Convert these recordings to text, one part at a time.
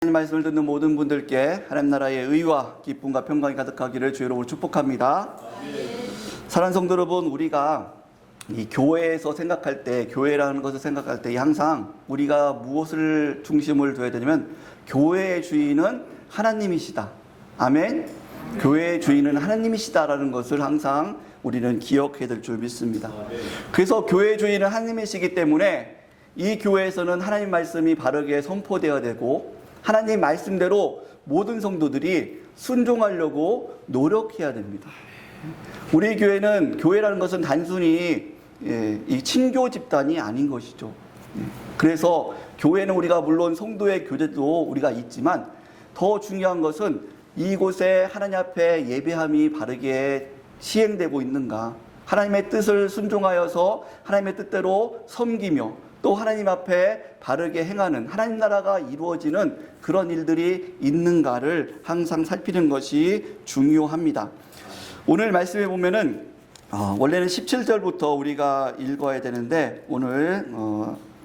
하나님 말씀을 듣는 모든 분들께 하나님 나라의 의와 기쁨과 평강이 가득하기를 주의 이름으로 축복합니다. 사랑하는 성도 여러분, 우리가 이 교회에서 생각할 때, 교회라는 것을 생각할 때 항상 우리가 무엇을 중심을 둬야 되냐면 교회의 주인은 하나님이시다. 아멘. 교회의 주인은 하나님이시다라는 것을 항상 우리는 기억해야 될 줄 믿습니다. 그래서 교회의 주인은 하나님이시기 때문에 이 교회에서는 하나님 말씀이 바르게 선포되어야 되고 하나님 말씀대로 모든 성도들이 순종하려고 노력해야 됩니다. 우리 교회는, 교회라는 것은 단순히 이 친교 집단이 아닌 것이죠. 그래서 교회는 우리가 물론 성도의 교제도 우리가 있지만 더 중요한 것은 이곳에 하나님 앞에 예배함이 바르게 시행되고 있는가, 하나님의 뜻을 순종하여서 하나님의 뜻대로 섬기며 또 하나님 앞에 바르게 행하는, 하나님 나라가 이루어지는 그런 일들이 있는가를 항상 살피는 것이 중요합니다. 오늘 말씀에 보면은 원래는 17절부터 우리가 읽어야 되는데 오늘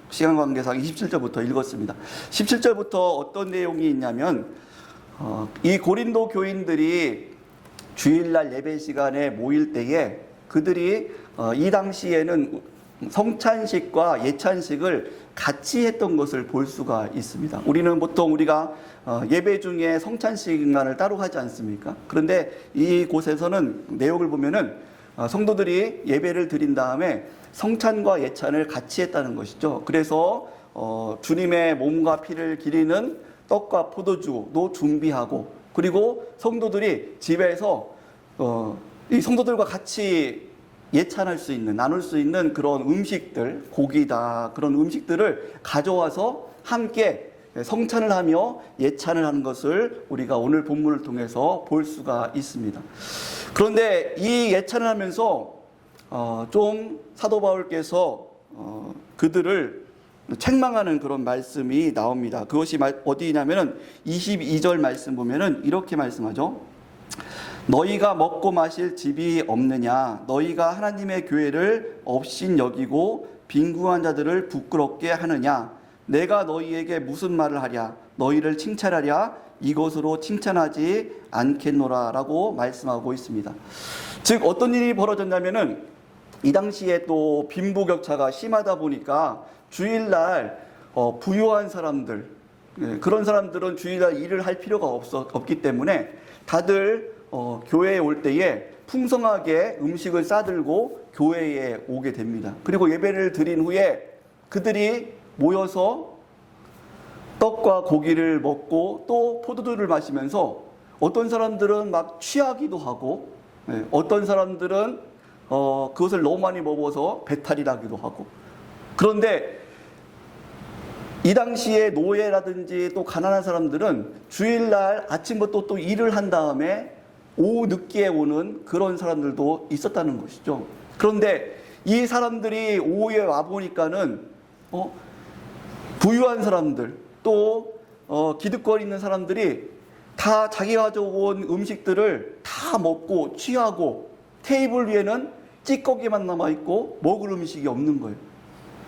시간 관계상 27절부터 읽었습니다. 17절부터 어떤 내용이 있냐면 이 고린도 교인들이 주일날 예배 시간에 모일 때에 그들이 이 당시에는 성찬식과 예찬식을 같이 했던 것을 볼 수가 있습니다. 우리는 보통 우리가 예배 중에 성찬식만을 따로 하지 않습니까? 그런데 이곳에서는 내용을 보면은 성도들이 예배를 드린 다음에 성찬과 예찬을 같이 했다는 것이죠. 그래서 주님의 몸과 피를 기리는 떡과 포도주도 준비하고, 그리고 성도들이 집에서 이 성도들과 같이 예찬할 수 있는, 나눌 수 있는 그런 음식들, 고기다, 그런 음식들을 가져와서 함께 성찬을 하며 예찬을 하는 것을 우리가 오늘 본문을 통해서 볼 수가 있습니다. 그런데 이 예찬을 하면서 좀 사도 바울께서 그들을 책망하는 그런 말씀이 나옵니다. 그것이 어디냐면은 22절 말씀 보면은 이렇게 말씀하죠. 너희가 먹고 마실 집이 없느냐? 너희가 하나님의 교회를 업신 여기고 빈궁한 자들을 부끄럽게 하느냐? 내가 너희에게 무슨 말을 하랴? 너희를 칭찬하랴? 이것으로 칭찬하지 않겠노라 라고 말씀하고 있습니다. 즉 어떤 일이 벌어졌냐면은 이 당시에 또 빈부격차가 심하다 보니까 주일날 부유한 사람들, 그런 사람들은 주일날 일을 할 필요가 없기 때문에 다들 교회에 올 때에 풍성하게 음식을 싸들고 교회에 오게 됩니다. 그리고 예배를 드린 후에 그들이 모여서 떡과 고기를 먹고 또 포도주를 마시면서 어떤 사람들은 막 취하기도 하고, 어떤 사람들은 그것을 너무 많이 먹어서 배탈이 나기도 하고. 그런데 이 당시에 노예라든지 또 가난한 사람들은 주일날 아침부터 또 일을 한 다음에 오후 늦게 오는 그런 사람들도 있었다는 것이죠. 그런데 이 사람들이 오후에 와보니까는 부유한 사람들, 또 기득거리는 사람들이 다 자기가 가져온 음식들을 다 먹고 취하고 테이블 위에는 찌꺼기만 남아있고 먹을 음식이 없는 거예요.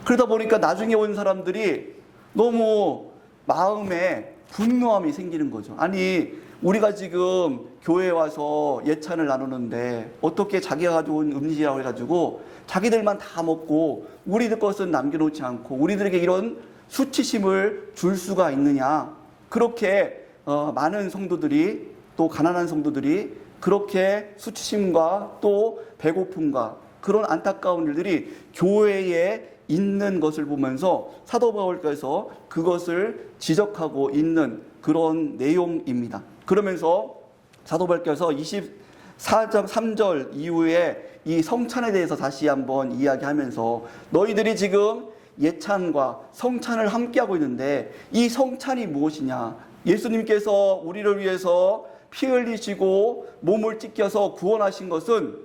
그러다 보니까 나중에 온 사람들이 너무 마음에 분노함이 생기는 거죠. 아니, 우리가 지금 교회에 와서 예찬을 나누는데 어떻게 자기가 가져온 음식이라고 해가지고 자기들만 다 먹고 우리들 것은 남겨놓지 않고 우리들에게 이런 수치심을 줄 수가 있느냐. 그렇게 많은 성도들이, 또 가난한 성도들이 그렇게 수치심과 또 배고픔과 그런 안타까운 일들이 교회에 있는 것을 보면서 사도 바울께서 그것을 지적하고 있는 그런 내용입니다. 그러면서 사도 바울께서 24장 3절 이후에 이 성찬에 대해서 다시 한번 이야기하면서 너희들이 지금 예찬과 성찬을 함께하고 있는데 이 성찬이 무엇이냐? 예수님께서 우리를 위해서 피 흘리시고 몸을 찢겨서 구원하신 것은,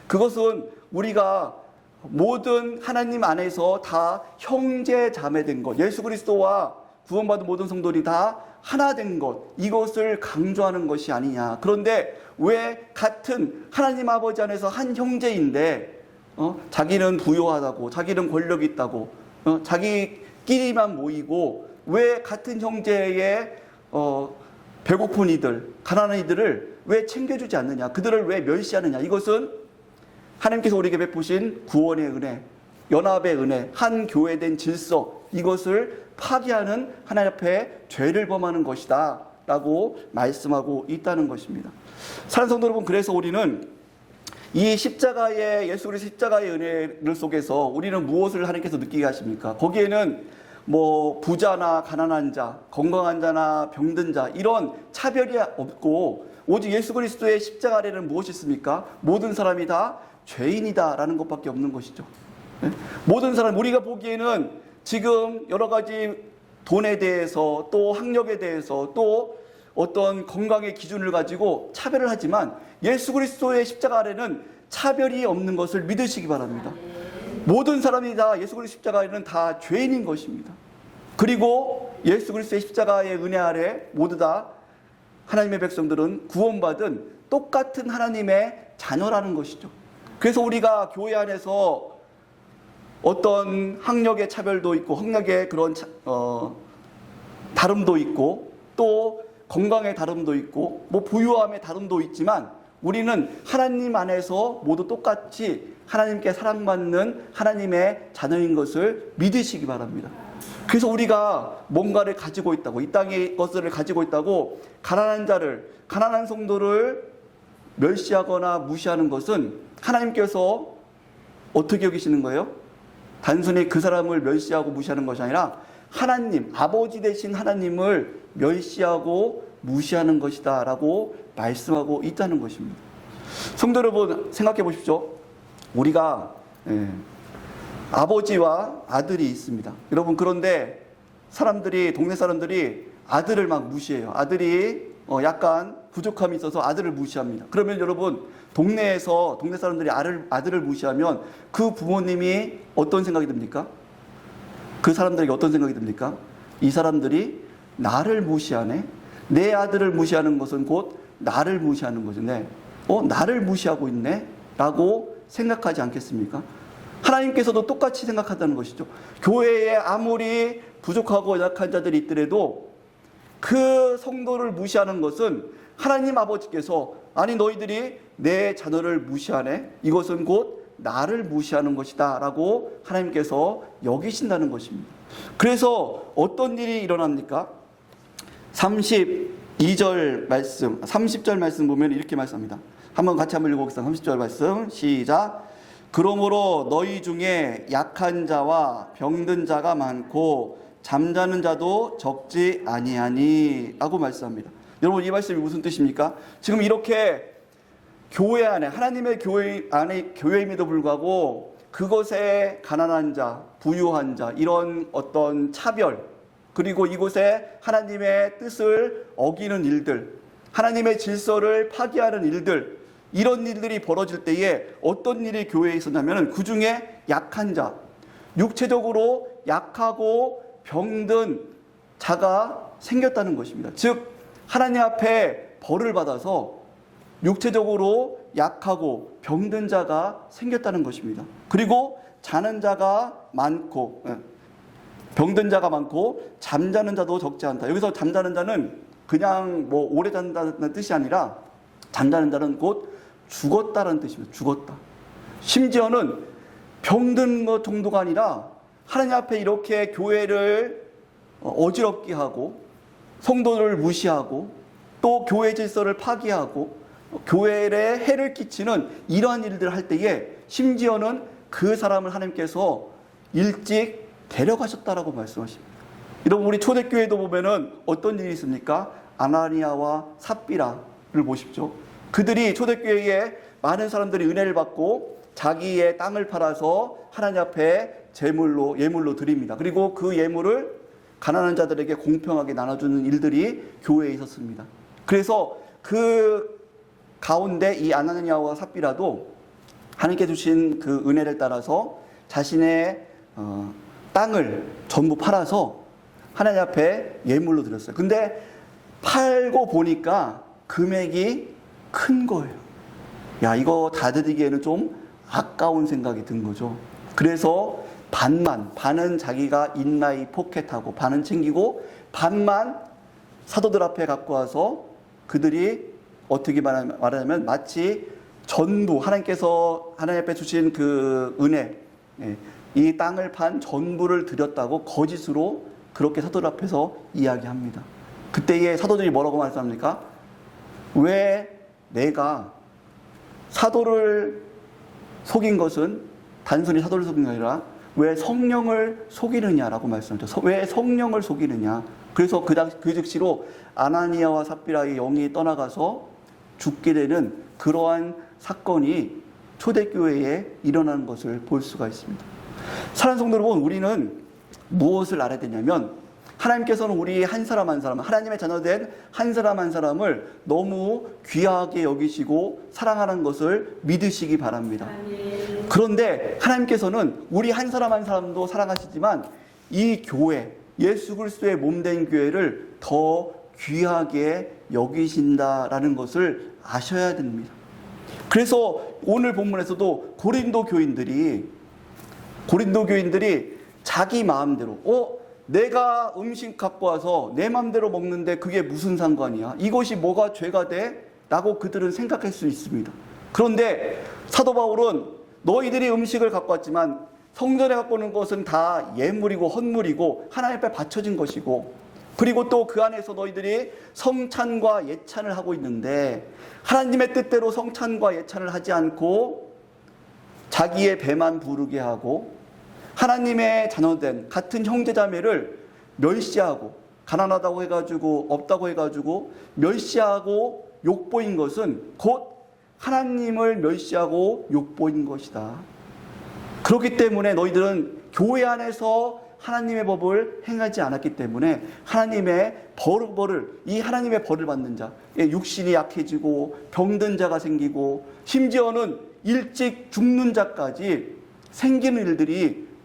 그것은 우리가 모든 하나님 안에서 다 형제 자매 된 것, 예수 그리스도와 구원받은 모든 성도들이 다 하나 된 것, 이것을 강조하는 것이 아니냐. 그런데 왜 같은 하나님 아버지 안에서 한 형제인데 자기는 부유하다고, 자기는 권력이 있다고, 자기끼리만 모이고 왜 같은 형제의 배고픈 이들, 가난한 이들을 왜 챙겨주지 않느냐, 그들을 왜 멸시하느냐. 이것은 하나님께서 우리에게 베푸신 구원의 은혜, 연합의 은혜, 한 교회된 질서, 이것을 파괴하는 하나님 앞에 죄를 범하는 것이다 라고 말씀하고 있다는 것입니다. 사랑하는 성도 여러분, 그래서 우리는 이 십자가의, 예수 그리스도 십자가의 은혜를 속에서 우리는 무엇을 하나님께서 느끼게 하십니까? 거기에는 뭐 부자나 가난한 자, 건강한 자나 병든 자, 이런 차별이 없고 오직 예수 그리스도의 십자가 아래는 무엇이 있습니까? 모든 사람이 다 죄인이다라는 것밖에 없는 것이죠. 모든 사람, 우리가 보기에는 지금 여러 가지 돈에 대해서, 또 학력에 대해서, 또 어떤 건강의 기준을 가지고 차별을 하지만 예수 그리스도의 십자가 아래는 차별이 없는 것을 믿으시기 바랍니다. 모든 사람이 다 예수 그리스도 십자가 아래는 다 죄인인 것입니다. 그리고 예수 그리스도의 십자가의 은혜 아래 모두 다 하나님의 백성들은 구원받은 똑같은 하나님의 자녀라는 것이죠. 그래서 우리가 교회 안에서 어떤 학력의 차별도 있고, 학력의 그런 다름도 있고, 또 건강의 다름도 있고, 뭐 부유함의 다름도 있지만 우리는 하나님 안에서 모두 똑같이 하나님께 사랑받는 하나님의 자녀인 것을 믿으시기 바랍니다. 그래서 우리가 뭔가를 가지고 있다고, 이 땅의 것을 가지고 있다고 가난한 자를, 가난한 성도를 멸시하거나 무시하는 것은 하나님께서 어떻게 여기시는 거예요? 단순히 그 사람을 멸시하고 무시하는 것이 아니라 하나님, 아버지 되신 하나님을 멸시하고 무시하는 것이다 라고 말씀하고 있다는 것입니다. 성도 여러분, 생각해 보십시오. 우리가 아버지와 아들이 있습니다. 여러분, 그런데 사람들이, 동네 사람들이 아들을 막 무시해요. 아들이 약간 부족함이 있어서 아들을 무시합니다. 그러면 여러분, 동네에서, 동네 사람들이 아들을 무시하면 그 부모님이 어떤 생각이 듭니까? 그 사람들에게 어떤 생각이 듭니까? 이 사람들이 나를 무시하네? 내 아들을 무시하는 것은 곧 나를 무시하는 거죠. 네. 나를 무시하고 있네? 라고 생각하지 않겠습니까? 하나님께서도 똑같이 생각한다는 것이죠. 교회에 아무리 부족하고 약한 자들이 있더라도 그 성도를 무시하는 것은 하나님 아버지께서, 아니 너희들이 내 자녀를 무시하네? 이것은 곧 나를 무시하는 것이다 라고 하나님께서 여기신다는 것입니다. 그래서 어떤 일이 일어납니까? 32절 말씀, 30절 말씀 보면 이렇게 말씀합니다. 한번 같이 한번 읽어보겠습니다. 30절 말씀 시작. 그러므로 너희 중에 약한 자와 병든 자가 많고 잠자는 자도 적지 아니하니 라고 말씀합니다. 여러분, 이 말씀이 무슨 뜻입니까? 지금 이렇게 교회 안에, 하나님의 교회 안에 교회임에도 불구하고 그것에 가난한 자, 부유한 자, 이런 어떤 차별, 그리고 이곳에 하나님의 뜻을 어기는 일들, 하나님의 질서를 파괴하는 일들, 이런 일들이 벌어질 때에 어떤 일이 교회에 있었냐면 그 중에 약한 자, 육체적으로 약하고 병든 자가 생겼다는 것입니다. 즉 하나님 앞에 벌을 받아서 육체적으로 약하고 병든 자가 생겼다는 것입니다. 그리고 자는 자가 많고, 병든 자가 많고 잠자는 자도 적지 않다. 여기서 잠자는 자는 그냥 뭐 오래 잔다는 뜻이 아니라 잠자는 자는 곧 죽었다는 뜻입니다. 죽었다. 심지어는 병든 것 정도가 아니라 하나님 앞에 이렇게 교회를 어지럽게 하고 성도를 무시하고 또 교회 질서를 파괴하고 교회에 해를 끼치는 이러한 일들을 할 때에 심지어는 그 사람을 하나님께서 일찍 데려가셨다라고 말씀하십니다. 여러분, 우리 초대교회도 보면은 어떤 일이 있습니까? 아나니아와 삽비라를 보십시오. 그들이 초대교회에 많은 사람들이 은혜를 받고 자기의 땅을 팔아서 하나님 앞에 예물로 드립니다. 그리고 그 예물을 가난한 자들에게 공평하게 나눠주는 일들이 교회에 있었습니다. 그래서 그 가운데 이 아나니아와 삽비라도 하나님께 주신 그 은혜를 따라서 자신의 땅을 전부 팔아서 하나님 앞에 예물로 드렸어요. 근데 팔고 보니까 금액이 큰 거예요. 야, 이거 다 드리기에는 좀 아까운 생각이 든 거죠. 그래서 반은 자기가 인마이 포켓하고 반은 챙기고 반만 사도들 앞에 갖고 와서 그들이 어떻게 말하냐면 마치 전부 하나님께서 하나님 앞에 주신 그 은혜, 이 땅을 판 전부를 드렸다고 거짓으로 그렇게 사도들 앞에서 이야기합니다. 그때에 사도들이 뭐라고 말씀합니까? 왜 내가 사도를 속인 것은 단순히 사도를 속인 게 아니라 왜 성령을 속이느냐라고 말씀하죠. 왜 성령을 속이느냐. 그래서 그 즉시로 아나니아와 삽비라의 영이 떠나가서 죽게 되는 그러한 사건이 초대교회에 일어나는 것을 볼 수가 있습니다. 사랑하는 성도 여러분, 우리는 무엇을 알아야 되냐면 하나님께서는 우리 한 사람 한 사람, 하나님의 자녀된 한 사람 한 사람을 너무 귀하게 여기시고 사랑하는 것을 믿으시기 바랍니다. 그런데 하나님께서는 우리 한 사람 한 사람도 사랑하시지만 이 교회, 예수 그리스도의 몸된 교회를 더 귀하게 여기신다라는 것을 아셔야 됩니다. 그래서 오늘 본문에서도 고린도 교인들이 자기 마음대로 내가 음식 갖고 와서 내 마음대로 먹는데 그게 무슨 상관이야? 이것이 뭐가 죄가 돼? 라고 그들은 생각할 수 있습니다. 그런데 사도 바울은 너희들이 음식을 갖고 왔지만 성전에 갖고 오는 것은 다 예물이고 헌물이고 하나님 앞에 바쳐진 것이고, 그리고 또 그 안에서 너희들이 성찬과 예찬을 하고 있는데 하나님의 뜻대로 성찬과 예찬을 하지 않고 자기의 배만 부르게 하고 하나님의 자녀된 같은 형제자매를 멸시하고 가난하다고 해가지고 없다고 해가지고 멸시하고 욕보인 것은 곧 하나님을 멸시하고 욕보인 것이다. 그렇기 때문에 너희들은 교회 안에서 하나님의 법을 행하지 않았기 때문에 하나님의 이 하나님의 벌을 받는 자, 육신이 약해지고 병든 자가 생기고 심지어는 일찍 죽는 자까지 생기는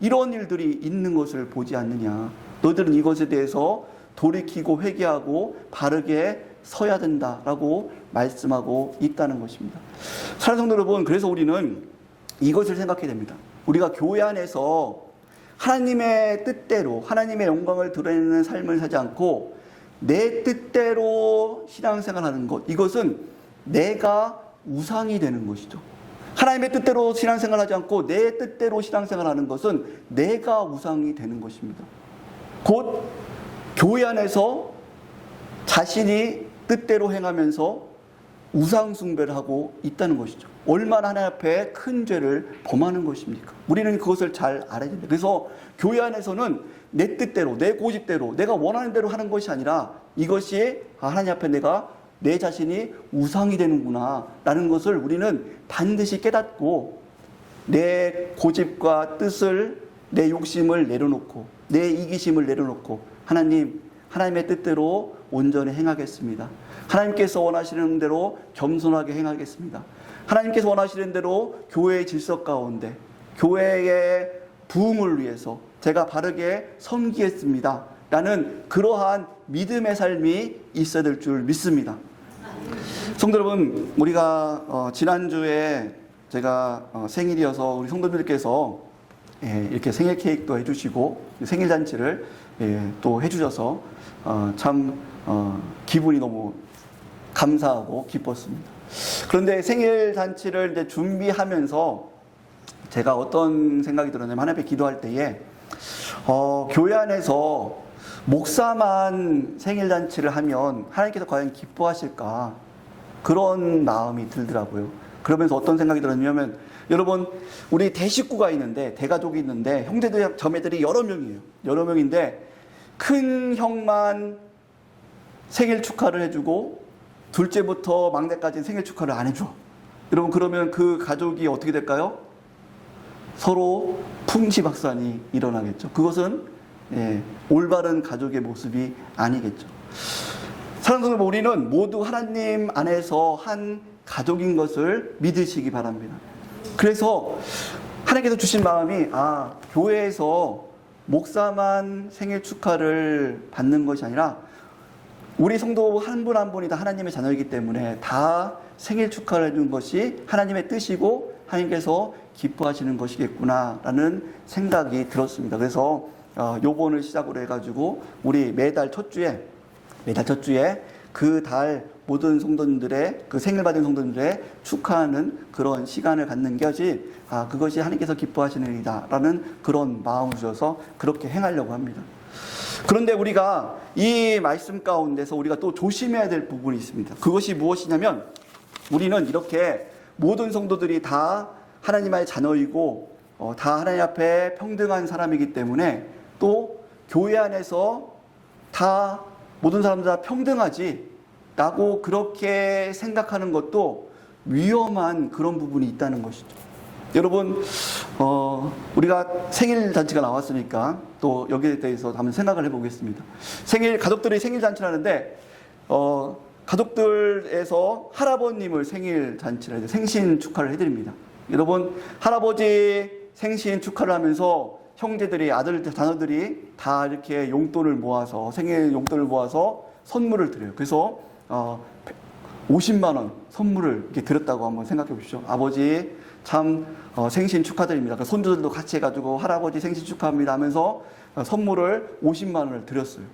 이런 일들이 있는 것을 보지 않느냐. 너희들은 이것에 대해서 돌이키고 회개하고 바르게 서야 된다라고 말씀하고 있다는 것입니다. 사랑하는 성도 여러분, 그래서 우리는 이것을 생각해야 됩니다. 우리가 교회 안에서 하나님의 뜻대로 하나님의 영광을 드러내는 삶을 살지 않고 내 뜻대로 신앙생활하는 것, 이것은 내가 우상이 되는 것이죠. 하나님의 뜻대로 신앙생활하지 않고 내 뜻대로 신앙생활하는 것은 내가 우상이 되는 것입니다. 곧 교회 안에서 자신이 뜻대로 행하면서 우상 숭배를 하고 있다는 것이죠. 얼마나 하나님 앞에 큰 죄를 범하는 것입니까? 우리는 그것을 잘 알아야 됩니다. 그래서 교회 안에서는 내 뜻대로, 내 고집대로, 내가 원하는 대로 하는 것이 아니라 이것이 하나님 앞에 내 자신이 우상이 되는구나 라는 것을 우리는 반드시 깨닫고 내 고집과 뜻을, 내 욕심을 내려놓고 내 이기심을 내려놓고 하나님의 뜻대로 온전히 행하겠습니다. 하나님께서 원하시는 대로 겸손하게 행하겠습니다. 하나님께서 원하시는 대로 교회의 질서 가운데 교회의 부흥을 위해서 제가 바르게 섬기겠습니다 라는 그러한 믿음의 삶이 있어야 될 줄 믿습니다. 성도 여러분, 우리가 지난주에 제가 생일이어서 우리 성도님들께서 이렇게 생일 케이크도 해주시고 생일 잔치를 또 해주셔서 참 기분이 너무 감사하고 기뻤습니다. 그런데 생일 잔치를 이제 준비하면서 제가 어떤 생각이 들었냐면 하나님 앞에 기도할 때에 교회 안에서 목사만 생일 잔치를 하면 하나님께서 과연 기뻐하실까, 그런 마음이 들더라고요. 그러면서 어떤 생각이 들었냐면, 여러분, 우리 대식구가 있는데, 대가족이 있는데 형제들 자매들이 여러 명이에요. 여러 명인데 큰 형만 생일 축하를 해주고 둘째부터 막내까지는 생일 축하를 안 해줘. 여러분, 그러면 그 가족이 어떻게 될까요? 서로 풍지박산이 일어나겠죠. 그것은 올바른 가족의 모습이 아니겠죠. 사랑하는 여러분, 우리는 모두 하나님 안에서 한 가족인 것을 믿으시기 바랍니다. 그래서 하나님께서 주신 마음이 교회에서 목사만 생일 축하를 받는 것이 아니라 우리 성도 한 분 한 분이 다 하나님의 자녀이기 때문에 다 생일 축하를 해주는 것이 하나님의 뜻이고 하나님께서 기뻐하시는 것이겠구나라는 생각이 들었습니다. 그래서 요번을 시작으로 해가지고 우리 매달 첫 주에 그 달 모든 성도님들의 그 생일 받은 성도님들의 축하하는 그런 시간을 갖는 것이 그것이 하나님께서 기뻐하시는 일이다라는 그런 마음을 주셔서 그렇게 행하려고 합니다. 그런데 우리가 이 말씀 가운데서 우리가 또 조심해야 될 부분이 있습니다. 그것이 무엇이냐면 우리는 이렇게 모든 성도들이 다 하나님의 자녀이고 다 하나님 앞에 평등한 사람이기 때문에 또 교회 안에서 다 모든 사람들 다 평등하지 라고 그렇게 생각하는 것도 위험한 그런 부분이 있다는 것이죠. 여러분 우리가 생일 잔치가 나왔으니까 또 여기에 대해서 한번 생각을 해보겠습니다. 가족들이 생일 잔치를 하는데 가족들에서 할아버님을 생일 잔치를 해서 생신 축하를 해드립니다. 여러분 할아버지 생신 축하를 하면서 형제들이 자녀들이 다 이렇게 용돈을 모아서 생일 용돈을 모아서 선물을 드려요. 그래서 50만 원 선물을 이렇게 드렸다고 한번 생각해 보십시오. 아버지 참 생신 축하드립니다. 손주들도 같이 해가지고 할아버지 생신 축하합니다 하면서 선물을 50만 원을 드렸어요.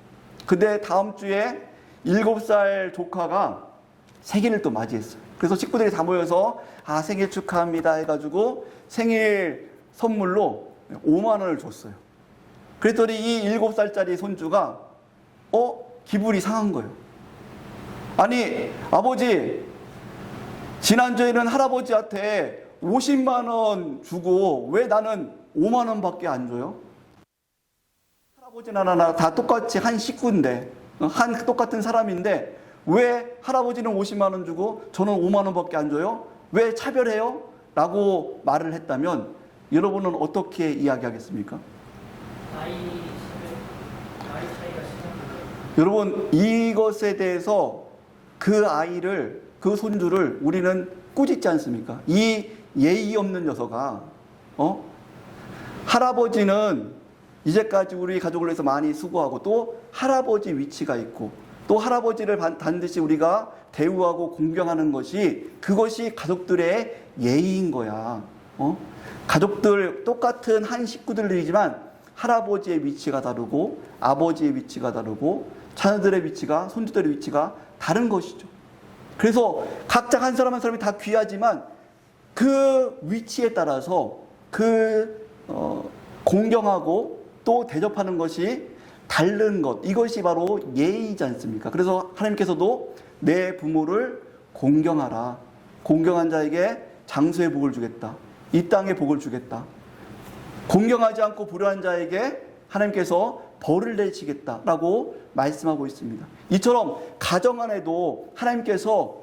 근데 다음 주에 7살 조카가 생일을 또 맞이했어요. 그래서 식구들이 다 모여서 생일 축하합니다 해가지고 생일 선물로 5만 원을 줬어요. 그랬더니 이 7살짜리 손주가 기분이 상한 거예요. 아니 아버지 지난주에는 할아버지한테 50만 원 주고 왜 나는 5만 원밖에 안 줘요? 할아버지나 나 다 똑같이 한 식구인데 똑같은 사람인데 왜 할아버지는 50만 원 주고 저는 5만 원밖에 안 줘요? 왜 차별해요? 라고 말을 했다면 여러분은 어떻게 이야기하겠습니까? 나이 차이가 심합니다. 여러분 이것에 대해서 그 손주를 우리는 꾸짖지 않습니까? 이 예의 없는 녀석아, 할아버지는 이제까지 우리 가족을 위해서 많이 수고하고 또 할아버지 위치가 있고 또 할아버지를 반드시 우리가 대우하고 공경하는 그것이 가족들의 예의인 거야. 가족들 똑같은 한 식구들이지만 할아버지의 위치가 다르고 아버지의 위치가 다르고 자녀들의 위치가 손주들의 위치가 다른 것이죠. 그래서 각자 한 사람 한 사람이 다 귀하지만 그 위치에 따라서 공경하고 또 대접하는 것이 다른 것, 이것이 바로 예의이지 않습니까? 그래서 하나님께서도 내 부모를 공경하라. 공경한 자에게 장수의 복을 주겠다. 이 땅의 복을 주겠다. 공경하지 않고 불효한 자에게 하나님께서 벌을 내리시겠다라고 말씀하고 있습니다. 이처럼 가정 안에도 하나님께서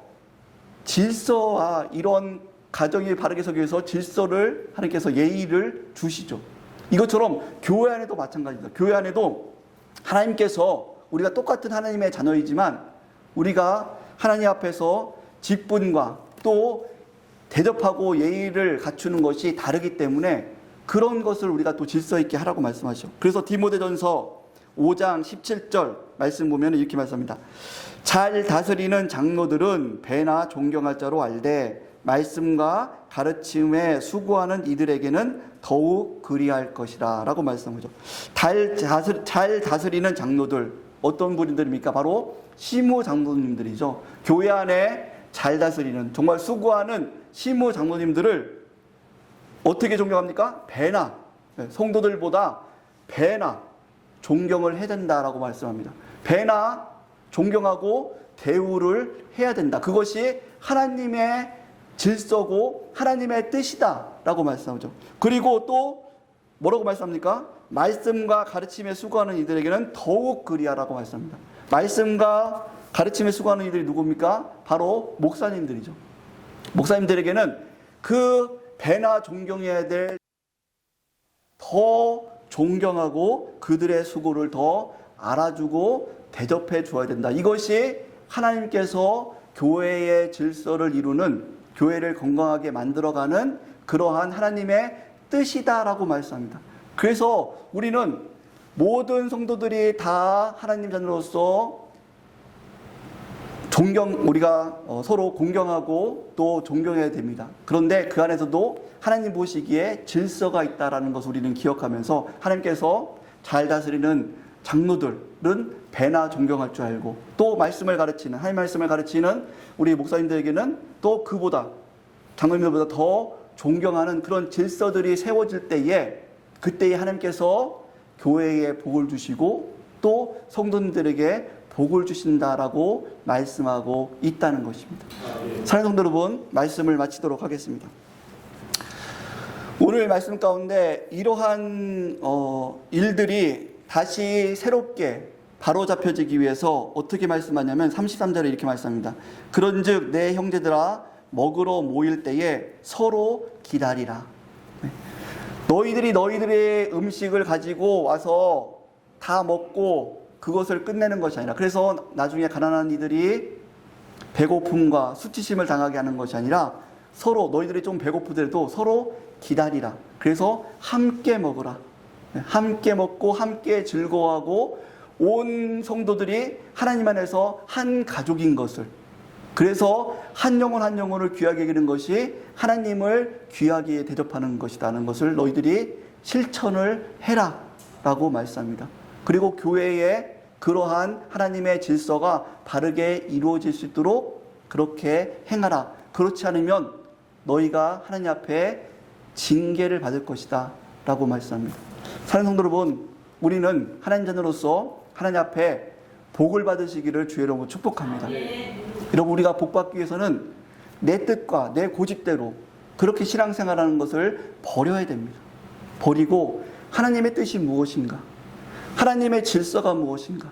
질서와 이런 가정이 바르게 서기 위해서 질서를 하나님께서 예의를 주시죠. 이것처럼 교회 안에도 마찬가지입니다. 교회 안에도 하나님께서 우리가 똑같은 하나님의 자녀이지만 우리가 하나님 앞에서 직분과 또 대접하고 예의를 갖추는 것이 다르기 때문에 그런 것을 우리가 또 질서 있게 하라고 말씀하죠. 그래서 디모데전서 5장 17절 말씀 보면 이렇게 말씀합니다. 잘 다스리는 장로들은 배나 존경할 자로 알되 말씀과 가르침에 수고하는 이들에게는 더욱 그리할 것이라 라고 말씀하죠. 잘 다스리는 장로들 어떤 분들입니까? 바로 시무 장로님들이죠. 교회 안에 잘 다스리는 정말 수고하는 시무 장로님들을 어떻게 존경합니까? 배나 성도들보다 배나 존경을 해야 된다라고 말씀합니다. 배나 존경하고 대우를 해야 된다. 그것이 하나님의 질서고 하나님의 뜻이다라고 말씀하죠. 그리고 또 뭐라고 말씀합니까? 말씀과 가르침에 수고하는 이들에게는 더욱 그리하라고 말씀합니다. 말씀과 가르침에 수고하는 이들이 누굽니까? 바로 목사님들이죠. 목사님들에게는 그 배나 존경해야 될 더 존경하고 그들의 수고를 더 알아주고 대접해 주어야 된다. 이것이 하나님께서 교회의 질서를 이루는 교회를 건강하게 만들어가는 그러한 하나님의 뜻이다라고 말씀합니다. 그래서 우리는 모든 성도들이 다 하나님 자녀로서 우리가 서로 공경하고 또 존경해야 됩니다. 그런데 그 안에서도 하나님 보시기에 질서가 있다라는 것을 우리는 기억하면서 하나님께서 잘 다스리는 장로들은 배나 존경할 줄 알고 또 말씀을 가르치는 하나님 말씀을 가르치는 우리 목사님들에게는 또 그보다 장로님들보다 더 존경하는 그런 질서들이 세워질 때에 그때에 하나님께서 교회에 복을 주시고 또 성도님들에게 복을 주신다라고 말씀하고 있다는 것입니다. 사랑하는 성도 여러분, 말씀을 마치도록 하겠습니다. 오늘 말씀 가운데 이러한 일들이 다시 새롭게 바로잡혀지기 위해서 어떻게 말씀하냐면 33절에 이렇게 말씀합니다. 그런즉 내 형제들아 먹으러 모일 때에 서로 기다리라. 너희들이 너희들의 음식을 가지고 와서 다 먹고 그것을 끝내는 것이 아니라 그래서 나중에 가난한 이들이 배고픔과 수치심을 당하게 하는 것이 아니라 서로 너희들이 좀 배고프더라도 서로 기다리라. 그래서 함께 먹으라. 함께 먹고 함께 즐거워하고 온 성도들이 하나님 안에서 한 가족인 것을 그래서 한 영혼 한 영혼을 귀하게 여기는 것이 하나님을 귀하게 대접하는 것이라는 것을 너희들이 실천을 해라 라고 말씀합니다. 그리고 교회에 그러한 하나님의 질서가 바르게 이루어질 수 있도록 그렇게 행하라. 그렇지 않으면 너희가 하나님 앞에 징계를 받을 것이다 라고 말씀합니다. 사랑하는 성도 여러분, 우리는 하나님 자녀로서 하나님 앞에 복을 받으시기를 주의 이름으로 축복합니다. 여러분, 우리가 복 받기 위해서는 내 뜻과 내 고집대로 그렇게 신앙생활하는 것을 버려야 됩니다. 버리고 하나님의 뜻이 무엇인가? 하나님의 질서가 무엇인가?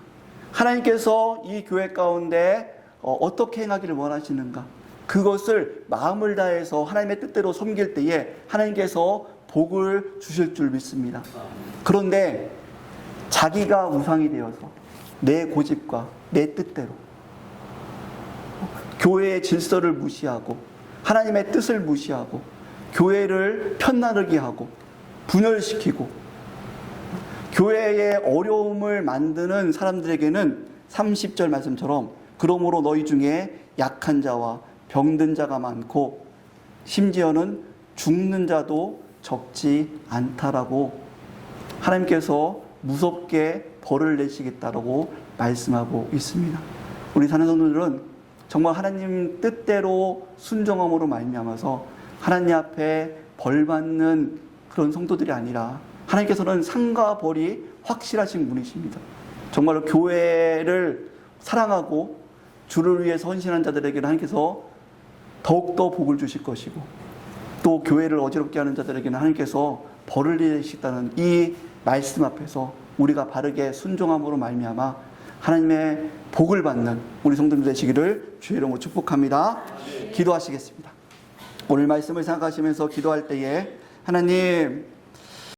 하나님께서 이 교회 가운데 어떻게 행하기를 원하시는가? 그것을 마음을 다해서 하나님의 뜻대로 섬길 때에 하나님께서 복을 주실 줄 믿습니다. 그런데 자기가 우상이 되어서 내 고집과 내 뜻대로 교회의 질서를 무시하고 하나님의 뜻을 무시하고 교회를 편나르게 하고 분열시키고 교회의 어려움을 만드는 사람들에게는 30절 말씀처럼 그러므로 너희 중에 약한 자와 병든 자가 많고 심지어는 죽는 자도 적지 않다라고 하나님께서 무섭게 벌을 내시겠다라고 말씀하고 있습니다. 우리 사는 성도들은 정말 하나님 뜻대로 순종함으로 말미암아서 하나님 앞에 벌 받는 그런 성도들이 아니라 하나님께서는 상과 벌이 확실하신 분이십니다. 정말로 교회를 사랑하고 주를 위해 헌신한 자들에게는 하나님께서 더욱더 복을 주실 것이고 또 교회를 어지럽게 하는 자들에게는 하나님께서 벌을 내리시다는 이 말씀 앞에서 우리가 바르게 순종함으로 말미암아 하나님의 복을 받는 우리 성도들 되시기를 주의 이름으로 축복합니다. 기도하시겠습니다. 오늘 말씀을 생각하시면서 기도할 때에 하나님